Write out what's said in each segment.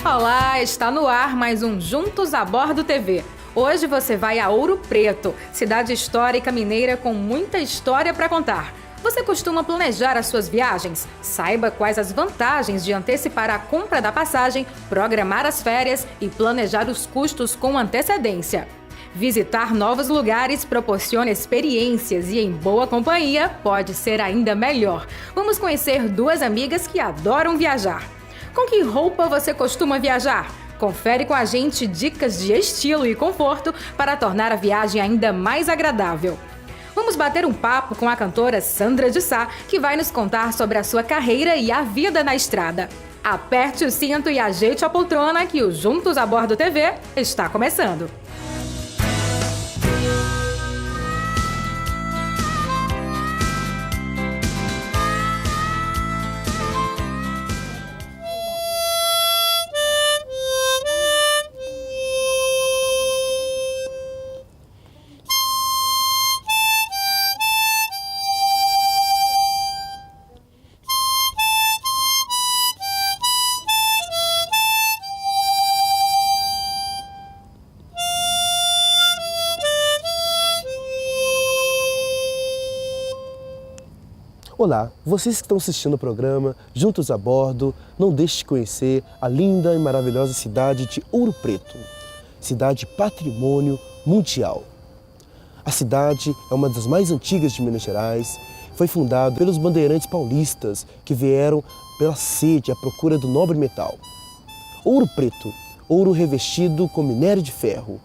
Olá, está no ar mais um Juntos a Bordo TV. Hoje você vai a Ouro Preto, cidade histórica mineira com muita história para contar. Você costuma planejar as suas viagens? Saiba quais as vantagens de antecipar a compra da passagem, programar as férias e planejar os custos com antecedência. Visitar novos lugares proporciona experiências e, em boa companhia, pode ser ainda melhor. Vamos conhecer duas amigas que adoram viajar. Com que roupa você costuma viajar? Confere com a gente dicas de estilo e conforto para tornar a viagem ainda mais agradável. Vamos bater um papo com a cantora Sandra de Sá, que vai nos contar sobre a sua carreira e a vida na estrada. Aperte o cinto e ajeite a poltrona que o Juntos a Bordo TV está começando. Olá, vocês que estão assistindo o programa Juntos a Bordo, não deixe de conhecer a linda e maravilhosa cidade de Ouro Preto, cidade patrimônio mundial. A cidade é uma das mais antigas de Minas Gerais, foi fundada pelos bandeirantes paulistas que vieram pela sede à procura do nobre metal. Ouro Preto, ouro revestido com minério de ferro.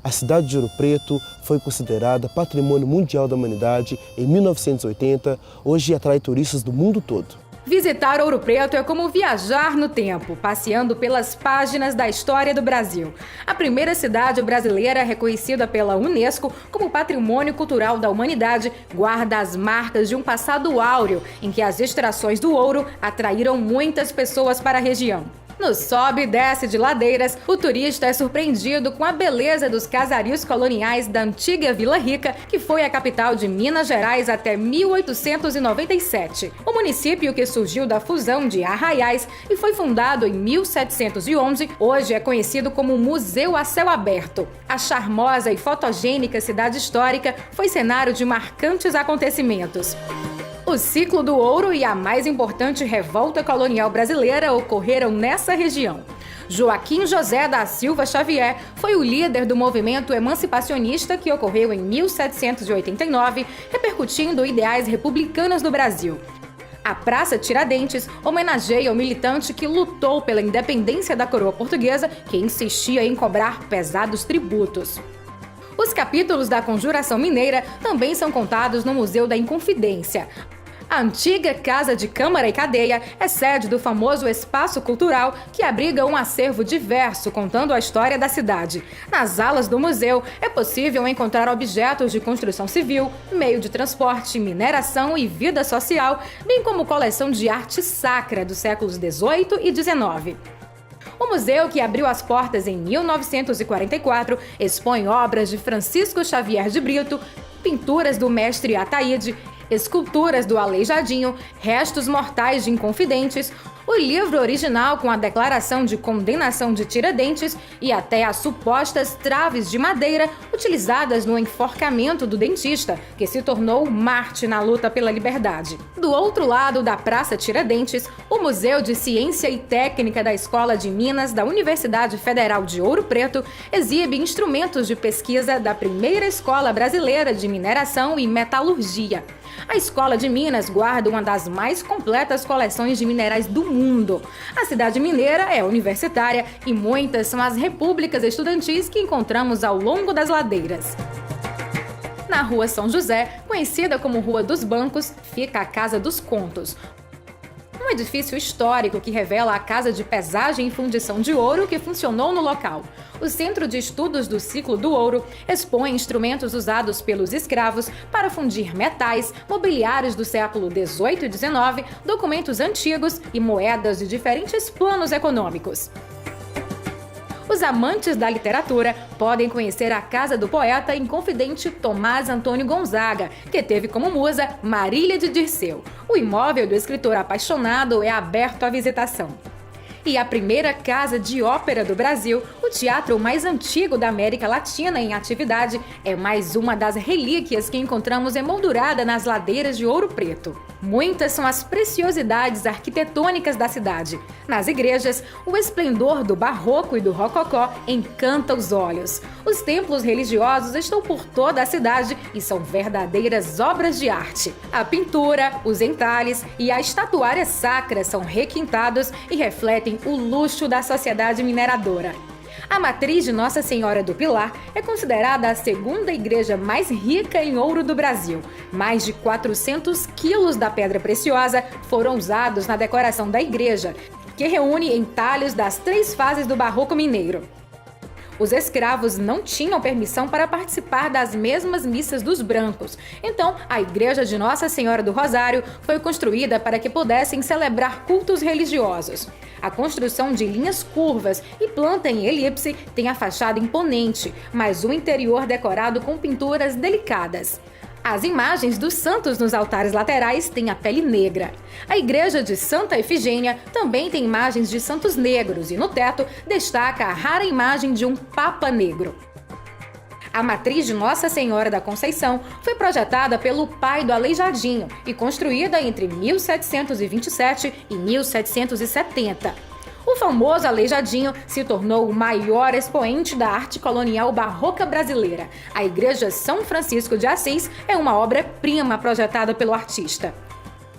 A cidade de Ouro Preto foi considerada Patrimônio Mundial da Humanidade em 1980, hoje atrai turistas do mundo todo. Visitar Ouro Preto é como viajar no tempo, passeando pelas páginas da história do Brasil. A primeira cidade brasileira reconhecida pela Unesco como Patrimônio Cultural da Humanidade guarda as marcas de um passado áureo em que as extrações do ouro atraíram muitas pessoas para a região. No sobe e desce de ladeiras, o turista é surpreendido com a beleza dos casarios coloniais da antiga Vila Rica, que foi a capital de Minas Gerais até 1897. O município, que surgiu da fusão de arraiais e foi fundado em 1711, hoje é conhecido como Museu a Céu Aberto. A charmosa e fotogênica cidade histórica foi cenário de marcantes acontecimentos. O ciclo do ouro e a mais importante revolta colonial brasileira ocorreram nessa região. Joaquim José da Silva Xavier foi o líder do movimento emancipacionista que ocorreu em 1789, repercutindo ideais republicanos no Brasil. A Praça Tiradentes homenageia o militante que lutou pela independência da coroa portuguesa, que insistia em cobrar pesados tributos. Os capítulos da Conjuração Mineira também são contados no Museu da Inconfidência. A antiga Casa de Câmara e Cadeia é sede do famoso Espaço Cultural, que abriga um acervo diverso contando a história da cidade. Nas alas do museu é possível encontrar objetos de construção civil, meio de transporte, mineração e vida social, bem como coleção de arte sacra dos séculos XVIII e XIX. O museu, que abriu as portas em 1944, expõe obras de Francisco Xavier de Brito, pinturas do mestre Ataíde, esculturas do Aleijadinho, restos mortais de Inconfidentes, o livro original com a declaração de condenação de Tiradentes e até as supostas traves de madeira utilizadas no enforcamento do dentista, que se tornou Marte na luta pela liberdade. Do outro lado da Praça Tiradentes, o Museu de Ciência e Técnica da Escola de Minas da Universidade Federal de Ouro Preto exibe instrumentos de pesquisa da primeira escola brasileira de mineração e metalurgia. A Escola de Minas guarda uma das mais completas coleções de minerais do mundo. A cidade mineira é universitária e muitas são as repúblicas estudantis que encontramos ao longo das ladeiras. Na Rua São José, conhecida como Rua dos Bancos, fica a Casa dos Contos. Um edifício histórico que revela a casa de pesagem e fundição de ouro que funcionou no local. O Centro de Estudos do Ciclo do Ouro expõe instrumentos usados pelos escravos para fundir metais, mobiliários do século XVIII e XIX, documentos antigos e moedas de diferentes planos econômicos. Os amantes da literatura podem conhecer a casa do poeta inconfidente Tomás Antônio Gonzaga, que teve como musa Marília de Dirceu. O imóvel do escritor apaixonado é aberto à visitação. E a primeira casa de ópera do Brasil, o teatro mais antigo da América Latina em atividade, é mais uma das relíquias que encontramos emoldurada nas ladeiras de Ouro Preto. Muitas são as preciosidades arquitetônicas da cidade. Nas igrejas, o esplendor do barroco e do rococó encanta os olhos. Os templos religiosos estão por toda a cidade e são verdadeiras obras de arte. A pintura, os entalhes e a estatuária sacra são requintados e refletem o luxo da sociedade mineradora. A matriz de Nossa Senhora do Pilar é considerada a segunda igreja mais rica em ouro do Brasil. Mais de 400 quilos da pedra preciosa foram usados na decoração da igreja, que reúne entalhes das 3 fases do barroco mineiro. Os escravos não tinham permissão para participar das mesmas missas dos brancos. Então, a igreja de Nossa Senhora do Rosário foi construída para que pudessem celebrar cultos religiosos. A construção de linhas curvas e planta em elipse tem a fachada imponente, mas o interior decorado com pinturas delicadas. As imagens dos santos nos altares laterais têm a pele negra. A igreja de Santa Efigênia também tem imagens de santos negros e no teto destaca a rara imagem de um Papa Negro. A matriz de Nossa Senhora da Conceição foi projetada pelo pai do Aleijadinho e construída entre 1727 e 1770. O famoso Aleijadinho se tornou o maior expoente da arte colonial barroca brasileira. A Igreja São Francisco de Assis é uma obra-prima projetada pelo artista.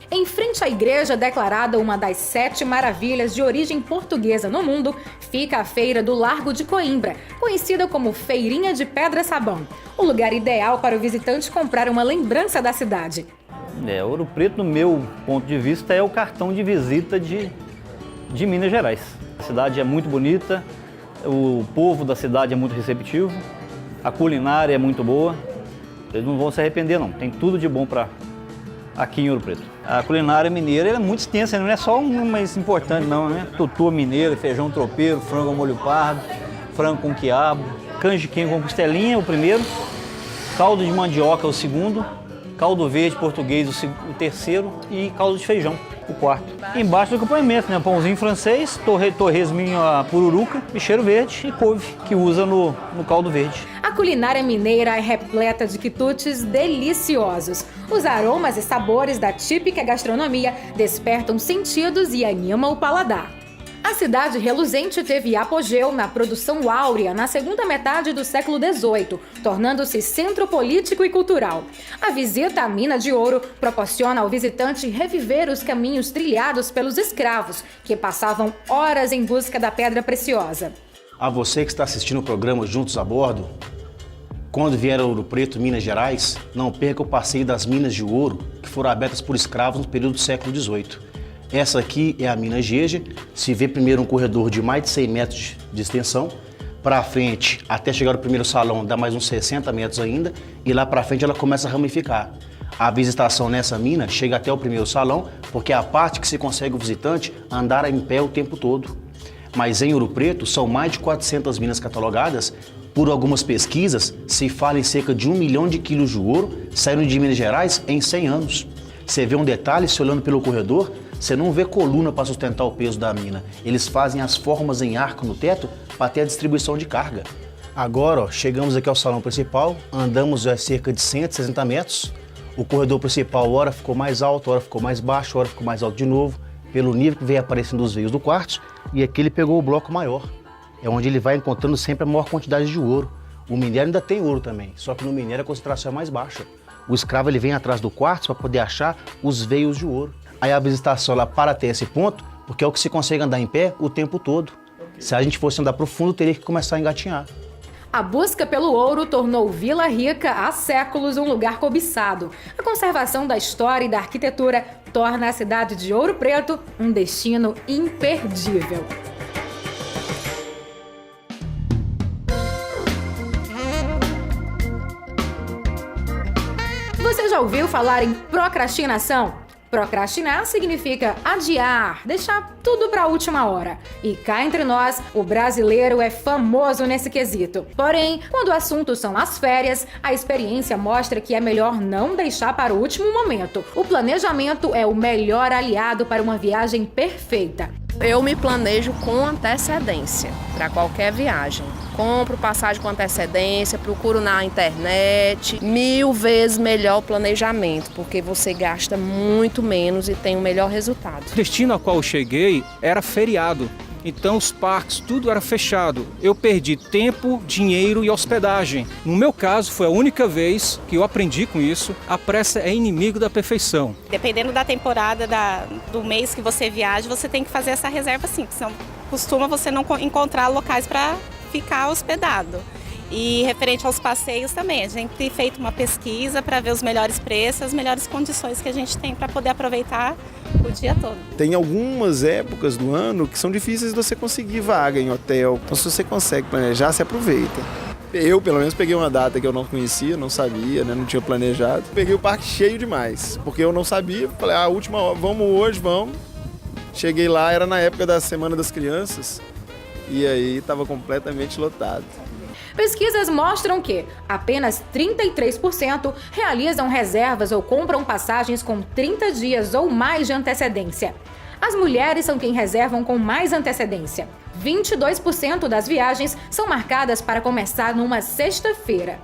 Em frente à igreja, declarada uma das 7 maravilhas de origem portuguesa no mundo, fica a Feira do Largo de Coimbra, conhecida como Feirinha de Pedra-Sabão, o lugar ideal para o visitante comprar uma lembrança da cidade. Ouro Preto, no meu ponto de vista, é o cartão de visita de Minas Gerais. A cidade é muito bonita, o povo da cidade é muito receptivo, a culinária é muito boa, eles não vão se arrepender não, tem tudo de bom para aqui em Ouro Preto. A culinária mineira é muito extensa, não é só uma mais importante não, né? Tutu mineiro, feijão tropeiro, frango ao molho pardo, frango com quiabo, canjiquinho com costelinha, o primeiro, caldo de mandioca, o segundo, caldo verde português, o terceiro e caldo de feijão, o quarto. E embaixo do acompanhamento, né? Pãozinho francês, torresminho a pururuca, cheiro verde e couve, que usa no caldo verde. A culinária mineira é repleta de quitutes deliciosos. Os aromas e sabores da típica gastronomia despertam sentidos e animam o paladar. A cidade reluzente teve apogeu na produção áurea na segunda metade do século XVIII, tornando-se centro político e cultural. A visita à mina de ouro proporciona ao visitante reviver os caminhos trilhados pelos escravos, que passavam horas em busca da pedra preciosa. A você que está assistindo o programa Juntos a Bordo, quando vier a Ouro Preto, Minas Gerais, não perca o passeio das minas de ouro que foram abertas por escravos no período do século XVIII. Essa aqui é a mina Geje, se vê primeiro um corredor de mais de 100 metros de extensão, para frente, até chegar ao primeiro salão, dá mais uns 60 metros ainda, e lá para frente ela começa a ramificar. A visitação nessa mina chega até o primeiro salão, porque é a parte que se consegue o visitante andar em pé o tempo todo. Mas em Ouro Preto são mais de 400 minas catalogadas. Por algumas pesquisas, se fala em cerca de 1 milhão de quilos de ouro saindo de Minas Gerais em 100 anos. Você vê um detalhe, se olhando pelo corredor, você não vê coluna para sustentar o peso da mina. Eles fazem as formas em arco no teto para ter a distribuição de carga. Agora, chegamos aqui ao salão principal, andamos cerca de 160 metros. O corredor principal, hora ficou mais alto, hora ficou mais baixo, hora ficou mais alto de novo, pelo nível que vem aparecendo os veios do quartzo. E aqui ele pegou o bloco maior. É onde ele vai encontrando sempre a maior quantidade de ouro. O minério ainda tem ouro também, só que no minério a concentração é mais baixa. O escravo ele vem atrás do quartzo para poder achar os veios de ouro. Aí a visitação ela para até esse ponto, porque é o que se consegue andar em pé o tempo todo. Se a gente fosse andar profundo, teria que começar a engatinhar. A busca pelo ouro tornou Vila Rica há séculos um lugar cobiçado. A conservação da história e da arquitetura torna a cidade de Ouro Preto um destino imperdível. Você já ouviu falar em procrastinação? Procrastinar significa adiar, deixar tudo para a última hora. E cá entre nós, o brasileiro é famoso nesse quesito. Porém, quando o assunto são as férias, a experiência mostra que é melhor não deixar para o último momento. O planejamento é o melhor aliado para uma viagem perfeita. Eu me planejo com antecedência para qualquer viagem. Compro passagem com antecedência, procuro na internet. 1000 vezes melhor o planejamento, porque você gasta muito menos e tem um melhor resultado. O destino ao qual eu cheguei era feriado. Então os parques, tudo era fechado. Eu perdi tempo, dinheiro e hospedagem. No meu caso, foi a única vez que eu aprendi com isso. A pressa é inimigo da perfeição. Dependendo da temporada do mês que você viaja, você tem que fazer essa reserva sim, porque senão costuma você não encontrar locais para ficar hospedado. E referente aos passeios também, a gente tem feito uma pesquisa para ver os melhores preços, as melhores condições que a gente tem para poder aproveitar o dia todo. Tem algumas épocas do ano que são difíceis de você conseguir vaga em hotel, então se você consegue planejar, você aproveita. Eu, pelo menos, peguei uma data que eu não conhecia, não sabia, né, não tinha planejado. Peguei o parque cheio demais, porque eu não sabia, falei, a última hora, vamos hoje, vamos. Cheguei lá, era na época da Semana das Crianças, e aí estava completamente lotado. Pesquisas mostram que apenas 33% realizam reservas ou compram passagens com 30 dias ou mais de antecedência. As mulheres são quem reservam com mais antecedência. 22% das viagens são marcadas para começar numa sexta-feira.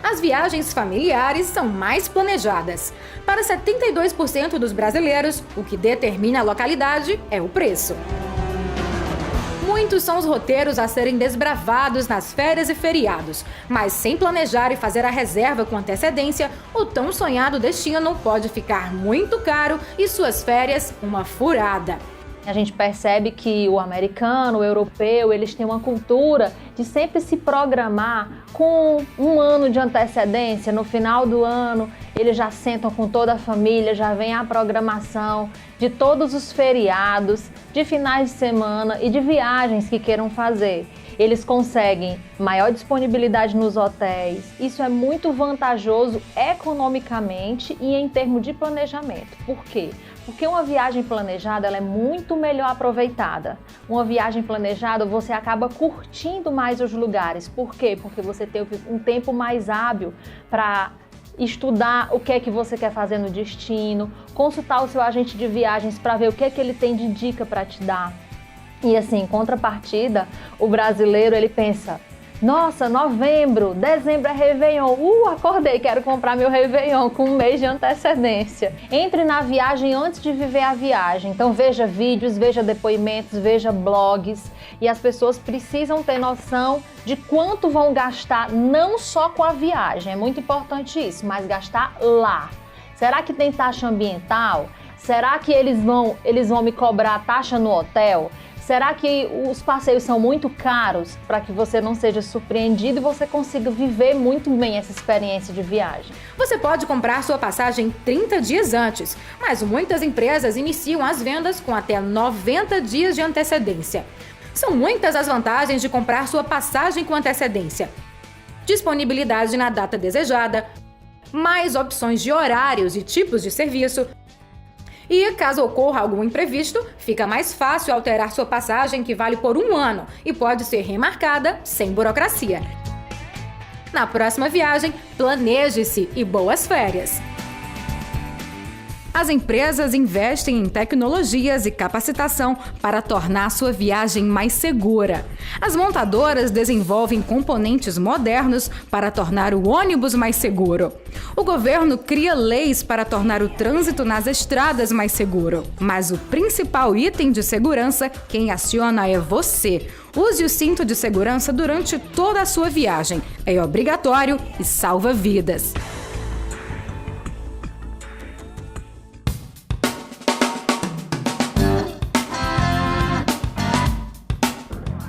As viagens familiares são mais planejadas. Para 72% dos brasileiros, o que determina a localidade é o preço. Muitos são os roteiros a serem desbravados nas férias e feriados, mas sem planejar e fazer a reserva com antecedência, o tão sonhado destino pode ficar muito caro e suas férias uma furada. A gente percebe que o americano, o europeu, eles têm uma cultura de sempre se programar com um ano de antecedência. No final do ano, eles já sentam com toda a família, já vem a programação de todos os feriados, de finais de semana e de viagens que queiram fazer. Eles conseguem maior disponibilidade nos hotéis. Isso é muito vantajoso economicamente e em termos de planejamento. Por quê? Porque uma viagem planejada ela é muito melhor aproveitada. Uma viagem planejada você acaba curtindo mais os lugares. Por quê? Porque você tem um tempo mais hábil para estudar o que é que você quer fazer no destino, consultar o seu agente de viagens para ver o que é que ele tem de dica para te dar. E assim, em contrapartida, o brasileiro ele pensa: nossa, novembro, dezembro é Réveillon. Acordei, quero comprar meu Réveillon com um mês de antecedência. Entre na viagem antes de viver a viagem. Então veja vídeos, veja depoimentos, veja blogs. E as pessoas precisam ter noção de quanto vão gastar, não só com a viagem, é muito importante isso, mas gastar lá. Será que tem taxa ambiental? Será que eles vão me cobrar taxa no hotel? Será que os passeios são muito caros para que você não seja surpreendido e você consiga viver muito bem essa experiência de viagem? Você pode comprar sua passagem 30 dias antes, mas muitas empresas iniciam as vendas com até 90 dias de antecedência. São muitas as vantagens de comprar sua passagem com antecedência. Disponibilidade na data desejada, mais opções de horários e tipos de serviço. E, caso ocorra algum imprevisto, fica mais fácil alterar sua passagem, que vale por 1 ano e pode ser remarcada sem burocracia. Na próxima viagem, planeje-se e boas férias! As empresas investem em tecnologias e capacitação para tornar sua viagem mais segura. As montadoras desenvolvem componentes modernos para tornar o ônibus mais seguro. O governo cria leis para tornar o trânsito nas estradas mais seguro. Mas o principal item de segurança, quem aciona é você. Use o cinto de segurança durante toda a sua viagem. É obrigatório e salva vidas.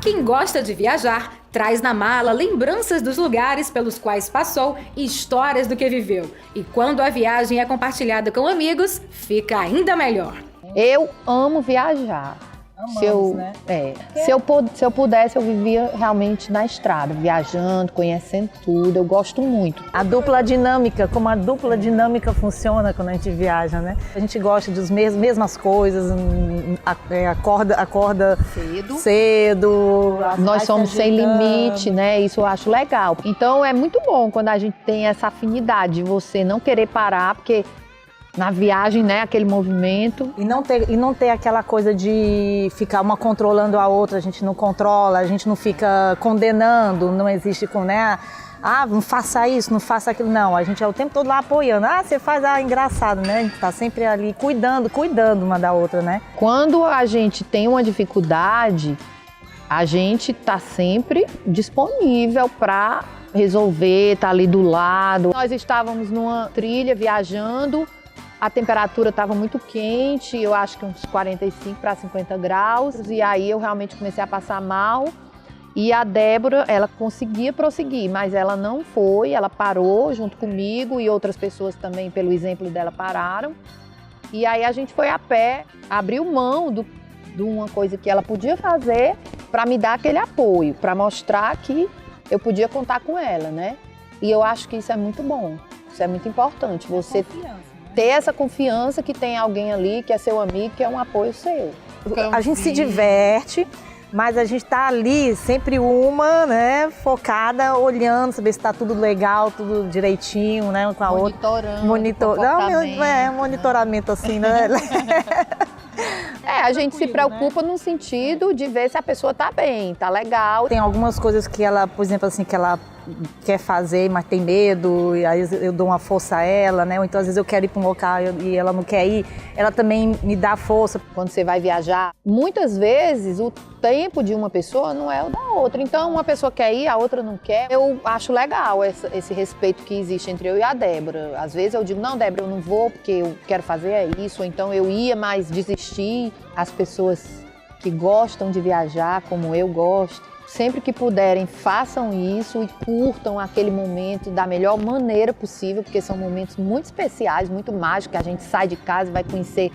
Quem gosta de viajar, traz na mala lembranças dos lugares pelos quais passou e histórias do que viveu. E quando a viagem é compartilhada com amigos, fica ainda melhor. Eu amo viajar. Se eu pudesse, eu vivia realmente na estrada, viajando, conhecendo tudo. Eu gosto muito. A dupla dinâmica, como a dupla dinâmica funciona quando a gente viaja, né? A gente gosta das mesmas coisas, acorda cedo. Nós somos sem limite, né? Isso eu acho legal. Então é muito bom quando a gente tem essa afinidade de você não querer parar, porque na viagem, né, aquele movimento. E não ter aquela coisa de ficar uma controlando a outra, a gente não controla, a gente não fica condenando, não existe, né? Ah, não faça isso, não faça aquilo. Não, a gente é o tempo todo lá apoiando. Ah, você faz, engraçado, né? A gente tá sempre ali cuidando uma da outra, né? Quando a gente tem uma dificuldade, a gente tá sempre disponível para resolver, tá ali do lado. Nós estávamos numa trilha viajando, a temperatura estava muito quente, eu acho que uns 45 para 50 graus, e aí eu realmente comecei a passar mal. E a Débora, ela conseguia prosseguir, mas ela não foi, ela parou junto comigo e outras pessoas também, pelo exemplo dela, pararam. E aí a gente foi a pé, abriu mão de uma coisa que ela podia fazer para me dar aquele apoio, para mostrar que eu podia contar com ela, né? E eu acho que isso é muito bom, isso é muito importante, você ter essa confiança que tem alguém ali, que é seu amigo, que é um apoio seu. A gente se diverte, mas a gente tá ali sempre né, focada, olhando, saber se tá tudo legal, tudo direitinho, né, com a outra. Monitorando. Monitoramento assim, né? A gente se preocupa no sentido de ver se a pessoa tá bem, tá legal. Tem algumas coisas que ela, por exemplo, assim, que ela quer fazer, mas tem medo, e aí eu dou uma força a ela, né? Ou então às vezes eu quero ir para um local e ela não quer ir, ela também me dá força. Quando você vai viajar, muitas vezes o tempo de uma pessoa não é o da outra. Então uma pessoa quer ir, a outra não quer. Eu acho legal esse respeito que existe entre eu e a Débora. Às vezes eu digo, não, Débora, eu não vou porque eu quero fazer isso, ou então eu ia, mas desisti. As pessoas que gostam de viajar, como eu gosto, sempre que puderem, façam isso e curtam aquele momento da melhor maneira possível, porque são momentos muito especiais, muito mágicos, que a gente sai de casa e vai conhecer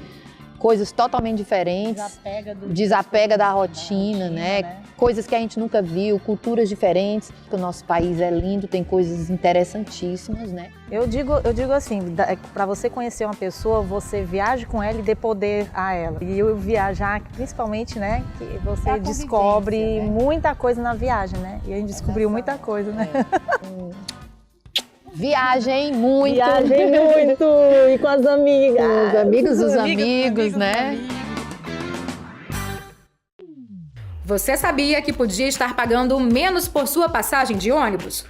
coisas totalmente diferentes, desapega da rotina, né? Coisas que a gente nunca viu, culturas diferentes. O nosso país é lindo, tem coisas interessantíssimas, né? Eu digo assim, para você conhecer uma pessoa, você viaje com ela e dê poder a ela. E eu viajar, principalmente, né, que você descobre muita coisa na viagem, né? E a gente descobriu muita coisa, né? Viagem muito. Viagem muito. E com as amigas. Com os amigos dos amigos, né? Você sabia que podia estar pagando menos por sua passagem de ônibus?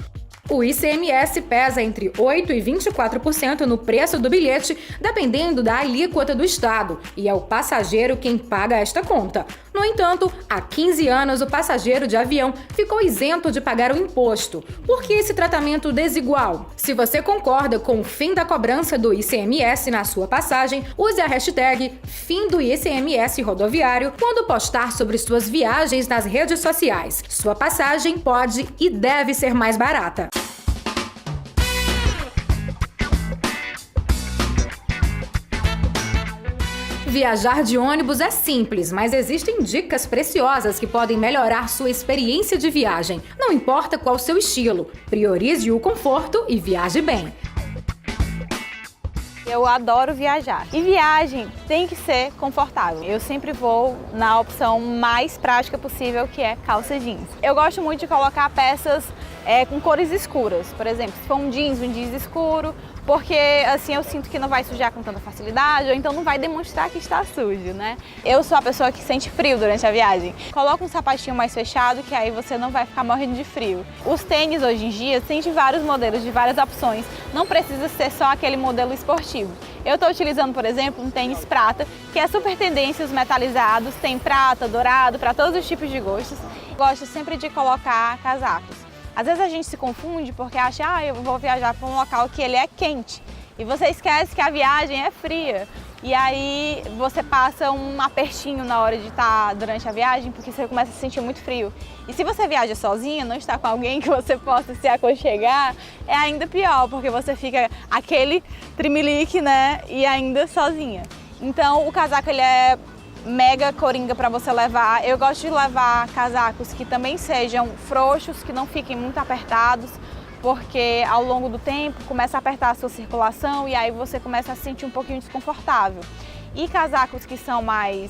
O ICMS pesa entre 8% e 24% no preço do bilhete, dependendo da alíquota do estado, e é o passageiro quem paga esta conta. No entanto, há 15 anos o passageiro de avião ficou isento de pagar o imposto. Por que esse tratamento desigual? Se você concorda com o fim da cobrança do ICMS na sua passagem, use a hashtag Fim do ICMS Rodoviário quando postar sobre suas viagens nas redes sociais. Sua passagem pode e deve ser mais barata. Viajar de ônibus é simples, mas existem dicas preciosas que podem melhorar sua experiência de viagem. Não importa qual o seu estilo, priorize o conforto e viaje bem. Eu adoro viajar. E viagem tem que ser confortável. Eu sempre vou na opção mais prática possível, que é calça jeans. Eu gosto muito de colocar peças com cores escuras. Por exemplo, se for um jeans escuro, porque assim eu sinto que não vai sujar com tanta facilidade, ou então não vai demonstrar que está sujo, né? Eu sou a pessoa que sente frio durante a viagem. Coloca um sapatinho mais fechado, que aí você não vai ficar morrendo de frio. Os tênis hoje em dia tem de vários modelos, de várias opções. Não precisa ser só aquele modelo esportivo. Eu estou utilizando, por exemplo, um tênis prata, que é super tendência, os metalizados, tem prata, dourado, para todos os tipos de gostos. Gosto sempre de colocar casacos. Às vezes a gente se confunde porque acha, eu vou viajar para um local que ele é quente. E você esquece que a viagem é fria. E aí você passa um apertinho na hora de estar durante a viagem, porque você começa a se sentir muito frio. E se você viaja sozinha, não está com alguém que você possa se aconchegar, é ainda pior, porque você fica aquele trimelique, né, e ainda sozinha. Então o casaco ele é mega coringa para você levar. Eu gosto de levar casacos que também sejam frouxos, que não fiquem muito apertados, porque ao longo do tempo começa a apertar a sua circulação e aí você começa a se sentir um pouquinho desconfortável. E casacos que são mais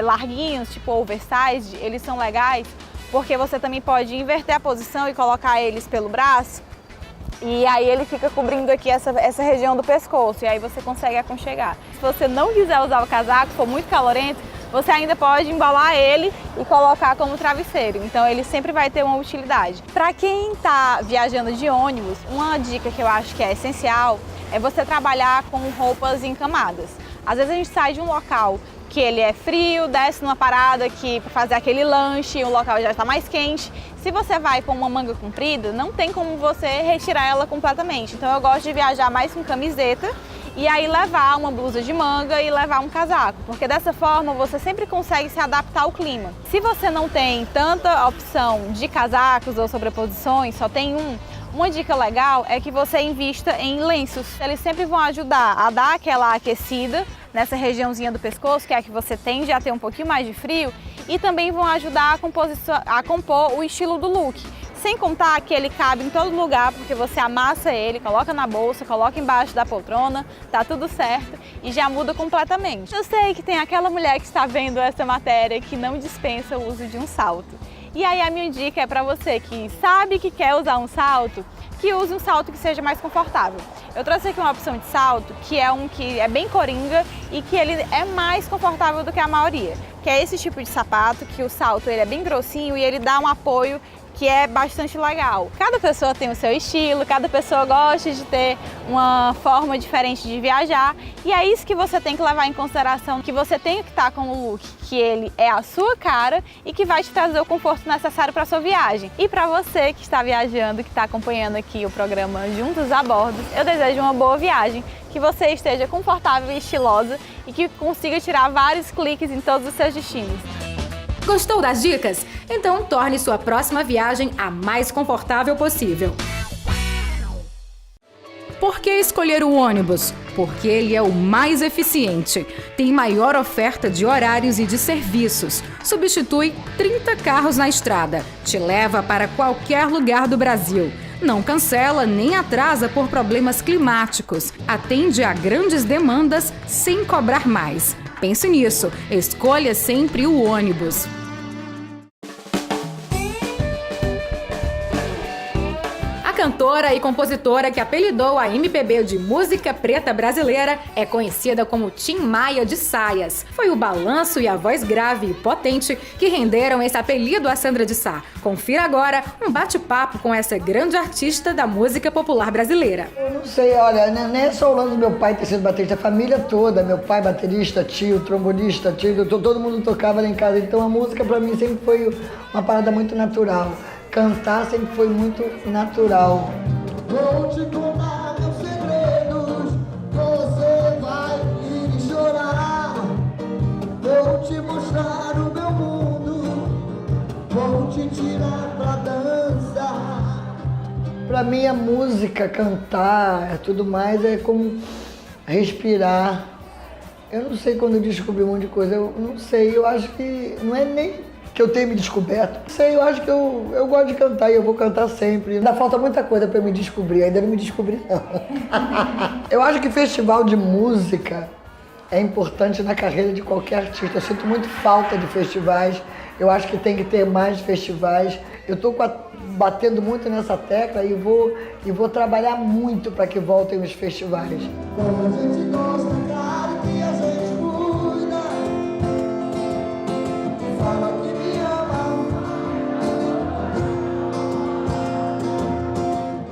larguinhos, tipo oversize, eles são legais porque você também pode inverter a posição e colocar eles pelo braço E aí ele fica cobrindo aqui essa região do pescoço, e aí você consegue aconchegar. Se você não quiser usar o casaco, for muito calorento, você ainda pode embalar ele e colocar como travesseiro. Então ele sempre vai ter uma utilidade. Para quem está viajando de ônibus, uma dica que eu acho que é essencial é você trabalhar com roupas encamadas. Às vezes a gente sai de um local que ele é frio, desce numa parada que para fazer aquele lanche, o local já está mais quente. Se você vai com uma manga comprida, não tem como você retirar ela completamente. Então eu gosto de viajar mais com camiseta e aí levar uma blusa de manga e levar um casaco, porque dessa forma você sempre consegue se adaptar ao clima. Se você não tem tanta opção de casacos ou sobreposições, só tem uma dica legal é que você invista em lenços. Eles sempre vão ajudar a dar aquela aquecida nessa regiãozinha do pescoço, que é a que você tende a ter um pouquinho mais de frio, e também vão ajudar a compor o estilo do look. Sem contar que ele cabe em todo lugar, porque você amassa ele, coloca na bolsa, coloca embaixo da poltrona, tá tudo certo e já muda completamente. Eu sei que tem aquela mulher que está vendo essa matéria que não dispensa o uso de um salto. E aí a minha dica é para você que sabe que quer usar um salto, que use um salto que seja mais confortável. Eu trouxe aqui uma opção de salto que é um que é bem coringa e que ele é mais confortável do que a maioria, que é esse tipo de sapato, que o salto ele é bem grossinho e ele dá um apoio que é bastante legal. Cada pessoa tem o seu estilo, cada pessoa gosta de ter uma forma diferente de viajar e é isso que você tem que levar em consideração, que você tem que estar com o look que ele é a sua cara e que vai te trazer o conforto necessário para a sua viagem. E para você que está viajando, que está acompanhando aqui o programa Juntos a Bordo, eu desejo uma boa viagem, que você esteja confortável e estilosa e que consiga tirar vários cliques em todos os seus destinos. Gostou das dicas? Então torne sua próxima viagem a mais confortável possível. Por que escolher o ônibus? Porque ele é o mais eficiente, tem maior oferta de horários e de serviços, substitui 30 carros na estrada, te leva para qualquer lugar do Brasil. Não cancela nem atrasa por problemas climáticos, atende a grandes demandas sem cobrar mais. Pense nisso, escolha sempre o ônibus. A cantora e compositora que apelidou a MPB de música preta brasileira é conhecida como Tim Maia de Saias. Foi o balanço e a voz grave e potente que renderam esse apelido a Sandra de Sá. Confira agora um bate-papo com essa grande artista da música popular brasileira. Eu não sei, olha, nem é só o lance do meu pai ter sido baterista, a família toda, meu pai baterista, tio, trombonista, tio, todo mundo tocava lá em casa, então a música pra mim sempre foi uma parada muito natural. Cantar sempre foi muito natural. Vou te contar meus segredos, você vai rir e chorar. Vou te mostrar o meu mundo, vou te tirar pra dançar. Pra mim a música, cantar, tudo mais é como respirar. Eu não sei quando eu descobri um monte de coisa, eu não sei, eu acho que não é nem que eu tenho me descoberto. Não sei, eu acho que eu gosto de cantar e eu vou cantar sempre. Ainda falta muita coisa pra eu me descobrir, ainda não me descobri não. Eu acho que festival de música é importante na carreira de qualquer artista. Eu sinto muito falta de festivais, eu acho que tem que ter mais festivais. Eu tô batendo muito nessa tecla e vou trabalhar muito para que voltem os festivais. Como a gente gosta, claro que a gente cuida. Fala que me ama.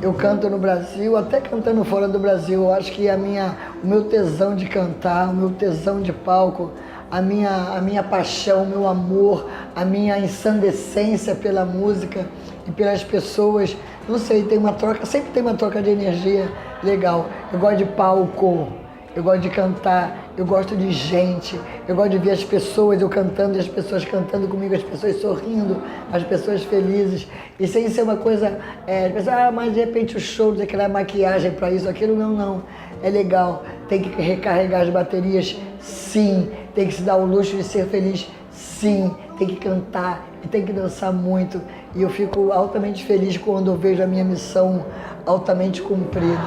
Eu canto no Brasil, até cantando fora do Brasil. Eu acho que o meu tesão de cantar, o meu tesão de palco, a minha paixão, o meu amor, a minha ensandecência pela música e pelas pessoas, não sei, tem uma troca, sempre tem uma troca de energia legal. Eu gosto de palco, eu gosto de cantar, eu gosto de gente, eu gosto de ver as pessoas, eu cantando e as pessoas cantando comigo, as pessoas sorrindo, as pessoas felizes, e sem ser uma coisa, as pessoas, mas de repente o show, aquela maquiagem para isso, aquilo, não, é legal, tem que recarregar as baterias, sim, tem que se dar o luxo de ser feliz, sim, tem que cantar e tem que dançar muito, e eu fico altamente feliz quando eu vejo a minha missão altamente cumprida.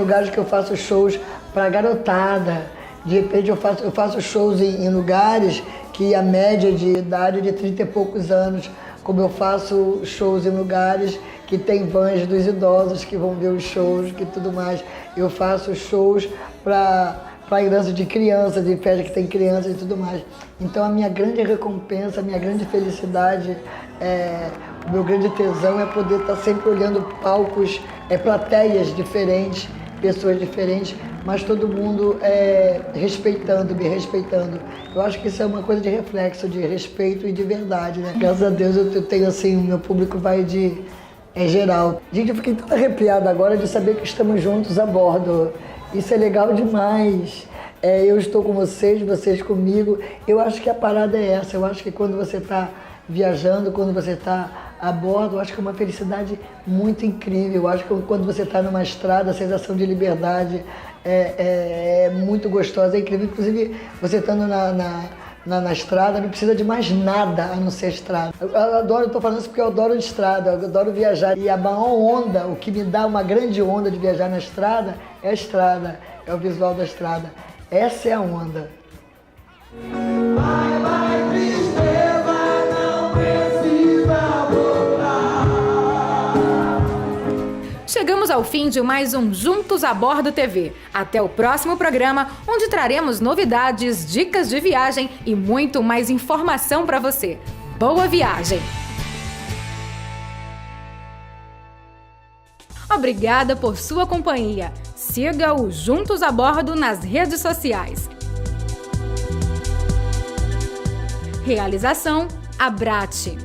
lugares que eu faço shows para garotada. De repente eu faço shows em lugares que a média de idade é de 30 e poucos anos, como eu faço shows em lugares que tem vans dos idosos que vão ver os shows, que tudo mais. Eu faço shows para herança de crianças, de festa que tem crianças e tudo mais. Então a minha grande recompensa, a minha grande felicidade, o meu grande tesão é poder estar sempre olhando palcos, plateias diferentes, pessoas diferentes, mas todo mundo me respeitando. Eu acho que isso é uma coisa de reflexo, de respeito e de verdade, né? Graças a Deus eu tenho assim, o meu público vai de geral. Gente, eu fiquei tão arrepiada agora de saber que estamos juntos a bordo. Isso é legal demais. Eu estou com vocês comigo. Eu acho que a parada é essa. Eu acho que quando você está viajando, quando você está a bordo, eu acho que é uma felicidade muito incrível. Eu acho que quando você está numa estrada, a sensação de liberdade é muito gostosa, é incrível. Inclusive, você estando na estrada, não precisa de mais nada a não ser estrada. Eu estou falando isso porque eu adoro estrada, eu adoro viajar. E a maior onda, o que me dá uma grande onda de viajar na estrada, é a estrada, é o visual da estrada. Essa é a onda. Chegamos ao fim de mais um Juntos a Bordo TV. Até o próximo programa, onde traremos novidades, dicas de viagem e muito mais informação para você. Boa viagem! Obrigada por sua companhia. Siga o Juntos a Bordo nas redes sociais. Realização: Abrate.